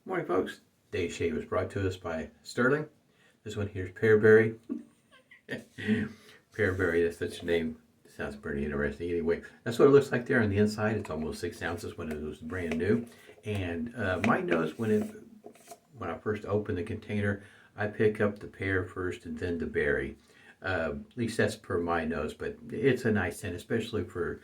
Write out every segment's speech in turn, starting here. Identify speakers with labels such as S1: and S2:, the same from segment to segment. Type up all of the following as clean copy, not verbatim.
S1: Morning, folks. Today's shave was brought to us by Stirling. This one here is Pearberry. Pearberry, that's such a name. Sounds pretty interesting. Anyway, that's what it looks like there on the inside. It's almost 6 ounces when it was brand new. And my nose, when I first opened the container, I pick up the pear first and then the berry. At least that's per my nose, but it's a nice scent, especially for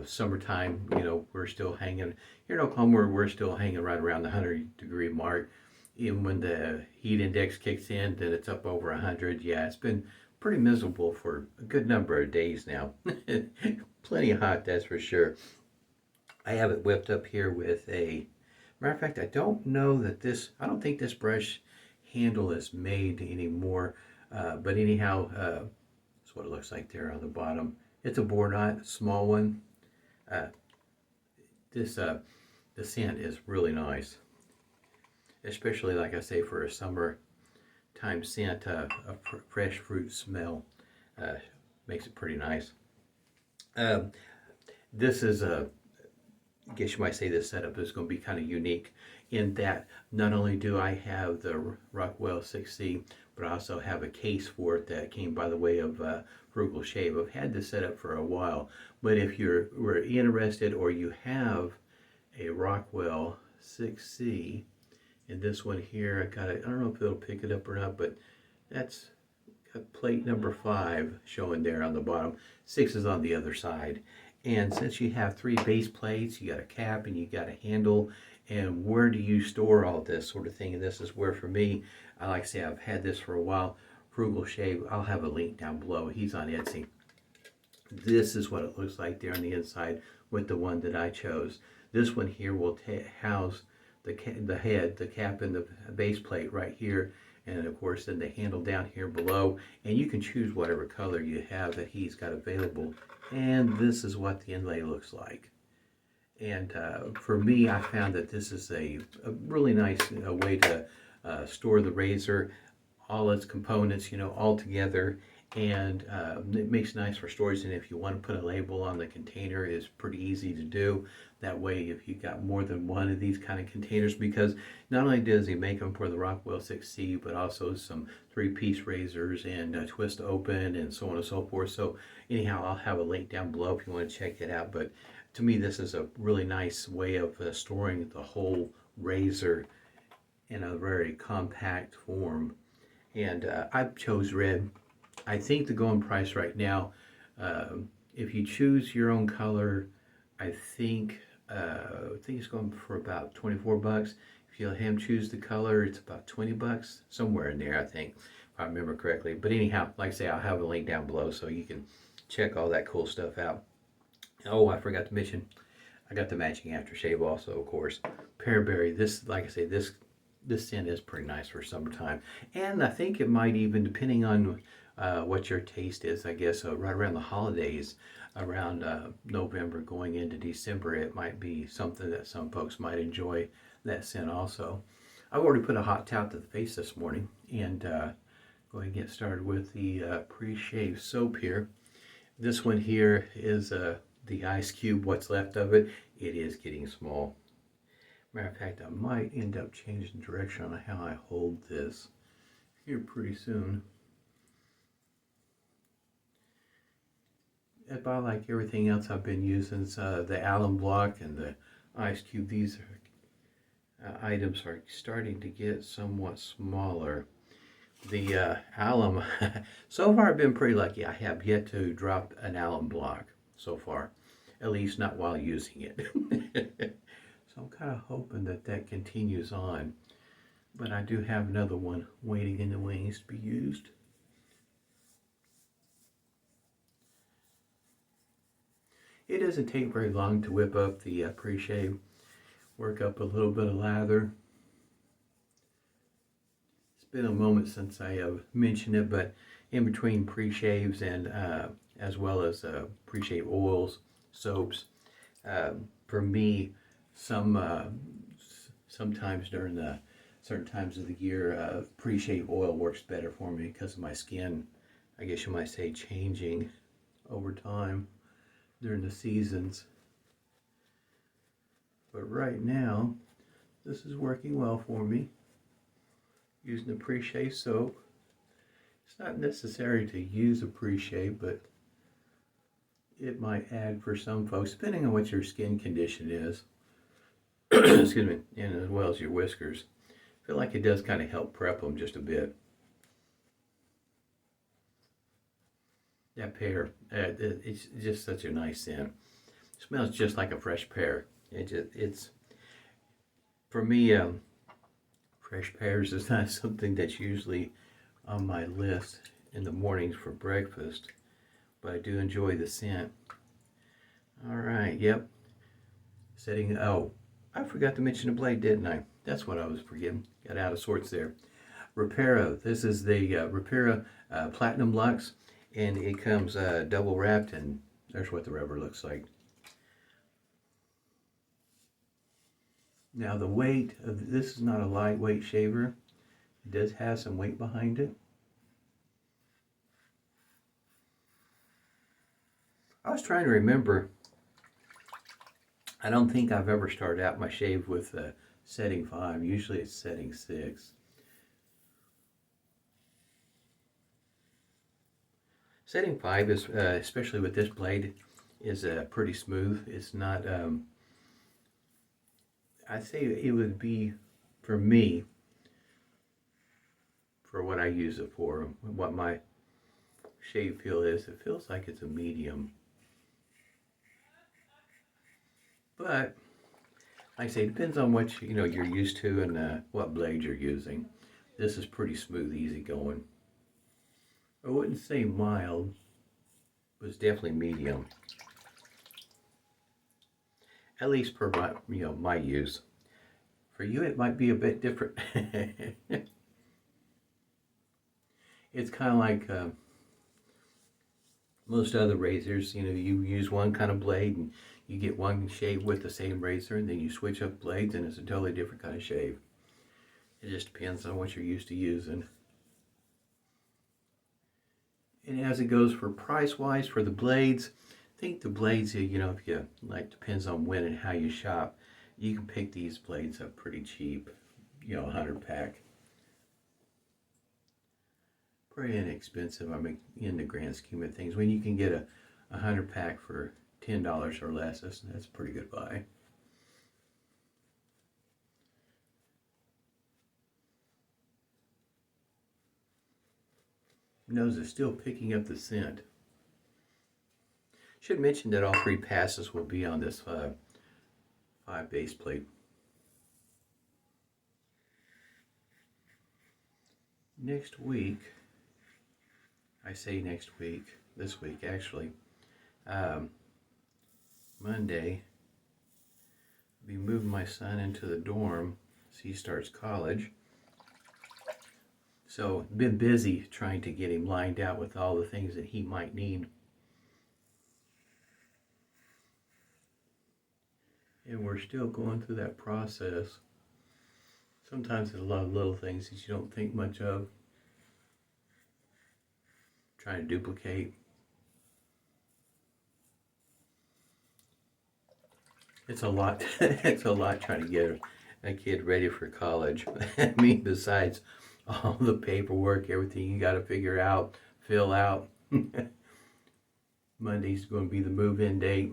S1: summertime. You know, we're still hanging here in Oklahoma. We're still hanging right around the 100-degree mark. Even when the heat index kicks in, then it's up over 100. Yeah, it's been pretty miserable for a good number of days now. Plenty hot, that's for sure. I have it whipped up here with a matter of fact. I don't know that I don't think this brush handle is made anymore. But anyhow, that's what it looks like there on the bottom. It's a boar knot, small one. Uh, the scent is really nice, especially like I say for a summertime scent. A fresh fruit smell makes it pretty nice. This is I guess you might say this setup is going to be kind of unique in that not only do I have the Rockwell 6C, but I also have a case for it that came by the way of Frugal shave. I've had this set up for a while, but if were interested or you have a Rockwell 6C, and this one here, I don't know if it'll pick it up or not, but that's got plate number 5 showing there on the bottom. 6 is on the other side. And since you have 3 base plates, you got a cap and you got a handle, and where do you store all this sort of thing? And this is where, for me, I like to say I've had this for a while. Frugal shave, I'll have a link down below. He's on Etsy. This is what it looks like there on the inside with the one that I chose. This one here will house the head, the cap, and the base plate right here, and of course then the handle down here below, and you can choose whatever color you have that he's got available. And this is what the inlay looks like. And for me, I found that this is a really nice way to store the razor, all its components, all together. And it makes it nice for storage. And if you want to put a label on the container, it's pretty easy to do. That way, if you got more than one of these kind of containers, because not only does he make them for the Rockwell 6C, but also some 3-piece razors and twist open and so on and so forth. So anyhow, I'll have a link down below if you want to check it out. But to me, this is a really nice way of storing the whole razor in a very compact form. And I chose red. I think the going price right now, if you choose your own color, I think it's going for about 24 bucks. If you let him choose the color, it's about 20 bucks, somewhere in there, I think, if I remember correctly. But anyhow, like I say, I'll have a link down below so you can check all that cool stuff out. Oh, I forgot to mention, I got the matching aftershave also, of course. Pearberry. This, like I say, this scent is pretty nice for summertime. And I think it might even, depending on what your taste is, I guess, right around the holidays, around November going into December, it might be something that some folks might enjoy, that scent also. I've already put a hot towel to the face this morning, and go ahead and get started with the pre-shave soap here. This one here is the ice cube, what's left of it. It is getting small. Matter of fact, I might end up changing direction on how I hold this here pretty soon. About like everything else I've been using, the alum block and the ice cube, these items are starting to get somewhat smaller. The alum, so far I've been pretty lucky. I have yet to drop an alum block so far, at least not while using it. So I'm kind of hoping that that continues on, but I do have another one waiting in the wings to be used. It doesn't take very long to whip up the pre-shave, work up a little bit of lather. It's been a moment since I have mentioned it, but in between pre-shaves and as well as pre-shave oils, soaps, for me, sometimes during the certain times of the year, pre-shave oil works better for me because of my skin, I guess you might say, changing over time during the seasons. But right now, this is working well for me. Using the pre-shave soap. It's not necessary to use a pre-shave, but it might add for some folks, depending on what your skin condition is. Excuse me, and as well as your whiskers. I feel like it does kind of help prep them just a bit. That pear, it's just such a nice scent. It smells just like a fresh pear. It's for me, fresh pears is not something that's usually on my list in the mornings for breakfast, but I do enjoy the scent. All right, yep. Setting, oh, I forgot to mention the blade, didn't I? That's what I was forgetting. Got out of sorts there. Rapira, this is the Rapira Platinum Luxe, and it comes double wrapped, and there's what the rubber looks like. Now the weight of this is not a lightweight shaver. It does have some weight behind it. I was trying to remember. I don't think I've ever started out my shave with setting 5. Usually it's setting 6. Setting 5 is, especially with this blade, is pretty smooth. It's not, I'd say it would be, for me, for what I use it for, what my shave feel is, it feels like it's a medium. But, like I say, it depends on what you're used to and what blade you're using. This is pretty smooth, easy going. I wouldn't say mild, but it's definitely medium. At least per my, my use. For you, it might be a bit different. It's kind of like most other razors. You use one kind of blade and you get one shave with the same razor, and then you switch up blades and it's a totally different kind of shave. It just depends on what you're used to using. And as it goes for price-wise for the blades, I think the blades, if you depends on when and how you shop, you can pick these blades up pretty cheap, 100 pack. Pretty inexpensive, in the grand scheme of things. When you can get a 100 pack for $10 or less, that's a pretty good buy. Nose is still picking up the scent. Should mention that all 3 passes will be on this 5 base plate. Next week, I say next week, this week actually, Monday, I'll be moving my son into the dorm as he starts college. So, been busy trying to get him lined out with all the things that he might need. And we're still going through that process. Sometimes there's a lot of little things that you don't think much of. Trying to duplicate. It's a lot. It's a lot trying to get a kid ready for college. Besides all the paperwork, everything you got to figure out, fill out. Monday's going to be the move-in date.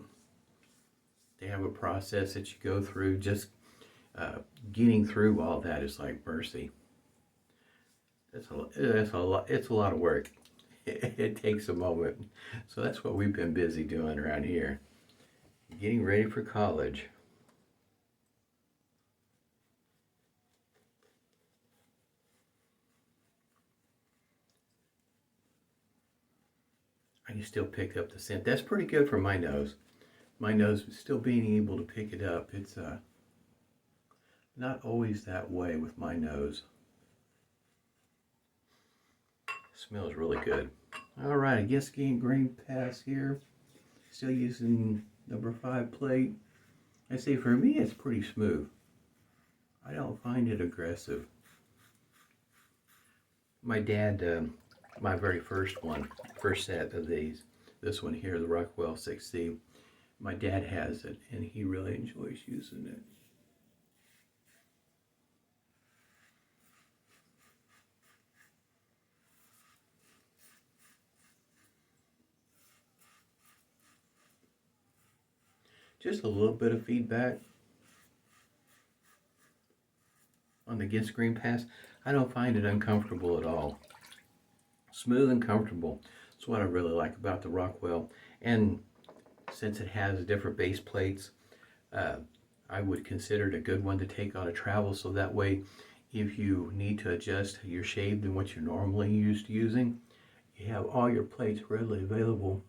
S1: They have a process that you go through. Just getting through all that is like mercy. It's a lot of work. It takes a moment. So that's what we've been busy doing around here. Getting ready for college. I can still pick up the scent. That's pretty good for my nose. My nose still being able to pick it up. It's not always that way with my nose. Smells really good. All right, I guess getting green pass here. Still using number 5 plate. I say for me it's pretty smooth. I don't find it aggressive. My dad, my very first set of these, this one here, the Rockwell 6C, my dad has it and he really enjoys using it. Just a little bit of feedback on the get screen pass. I don't find it uncomfortable at all. Smooth and comfortable. That's what I really like about the Rockwell. And since it has different base plates, I would consider it a good one to take on a travel, so that way if you need to adjust your shave than what you're normally used to using, you have all your plates readily available.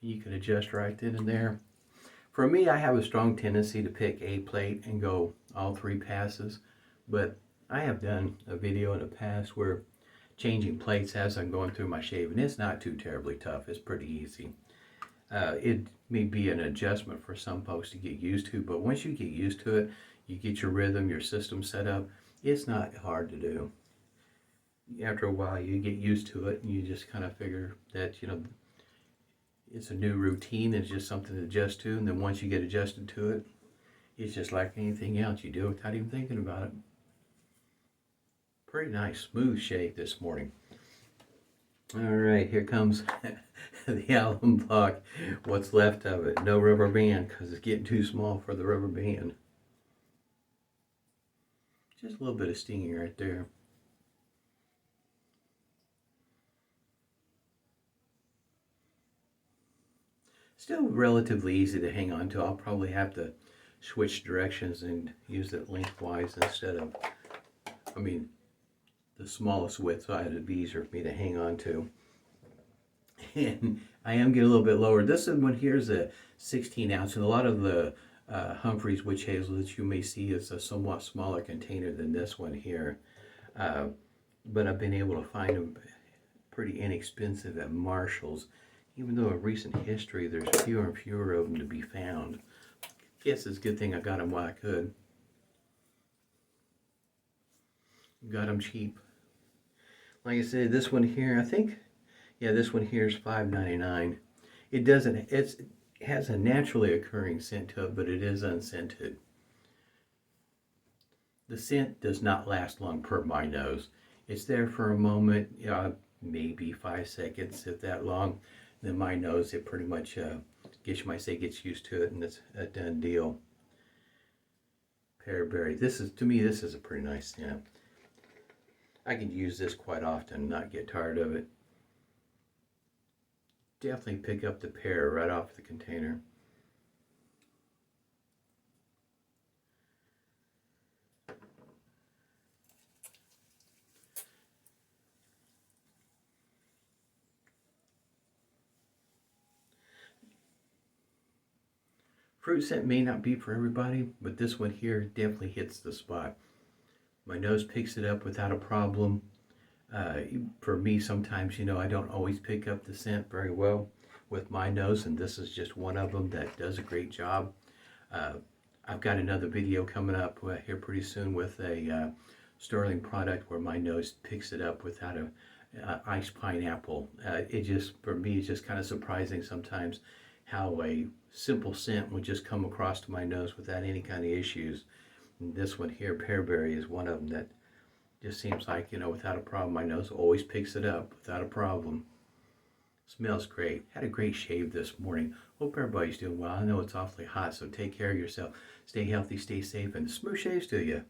S1: You can adjust right then and there. For me, I have a strong tendency to pick a plate and go all 3 passes, but I have done a video in the past where changing plates as I'm going through my shave, and it's not too terribly tough. It's pretty easy. It may be an adjustment for some folks to get used to, but once you get used to it, you get your rhythm, your system set up, it's not hard to do. After a while, you get used to it, and you just kind of figure that, you know, it's a new routine, it's just something to adjust to, and then once you get adjusted to it, it's just like anything else. You do it without even thinking about it. Pretty nice, smooth shave this morning. All right, here comes the alum block. What's left of it. No rubber band because it's getting too small for the rubber band. Just a little bit of stinging right there. Still relatively easy to hang on to. I'll probably have to switch directions and use it lengthwise instead of, the smallest width, so it'd be easier for me to hang on to. And I am getting a little bit lower. This one here is a 16 ounce, and a lot of the Humphreys witch hazel that you may see is a somewhat smaller container than this one here. But I've been able to find them pretty inexpensive at Marshall's, even though in recent history there's fewer and fewer of them to be found. Guess it's a good thing I got them while I could. Got them cheap. Like I said, this one here, I think, yeah, this one here is $5.99. It has a naturally occurring scent to it, but it is unscented. The scent does not last long per my nose. It's there for a moment, maybe 5 seconds, if that long. Then my nose, it pretty much gets used to it, and it's a done deal. Pearberry. To me, this is a pretty nice scent. I could use this quite often and not get tired of it. Definitely pick up the pear right off the container. Fruit scent may not be for everybody, but this one here definitely hits the spot. My nose picks it up without a problem. For me, sometimes, I don't always pick up the scent very well with my nose, and this is just one of them that does a great job. I've got another video coming up here pretty soon with a Stirling product where my nose picks it up without a iced pineapple. For me, it's just kind of surprising sometimes how a simple scent would just come across to my nose without any kind of issues. And this one here, Pearberry, is one of them that just seems like, without a problem, my nose always picks it up without a problem. Smells great. Had a great shave this morning. Hope everybody's doing well. I know it's awfully hot, so take care of yourself. Stay healthy, stay safe, and smooth shaves to you.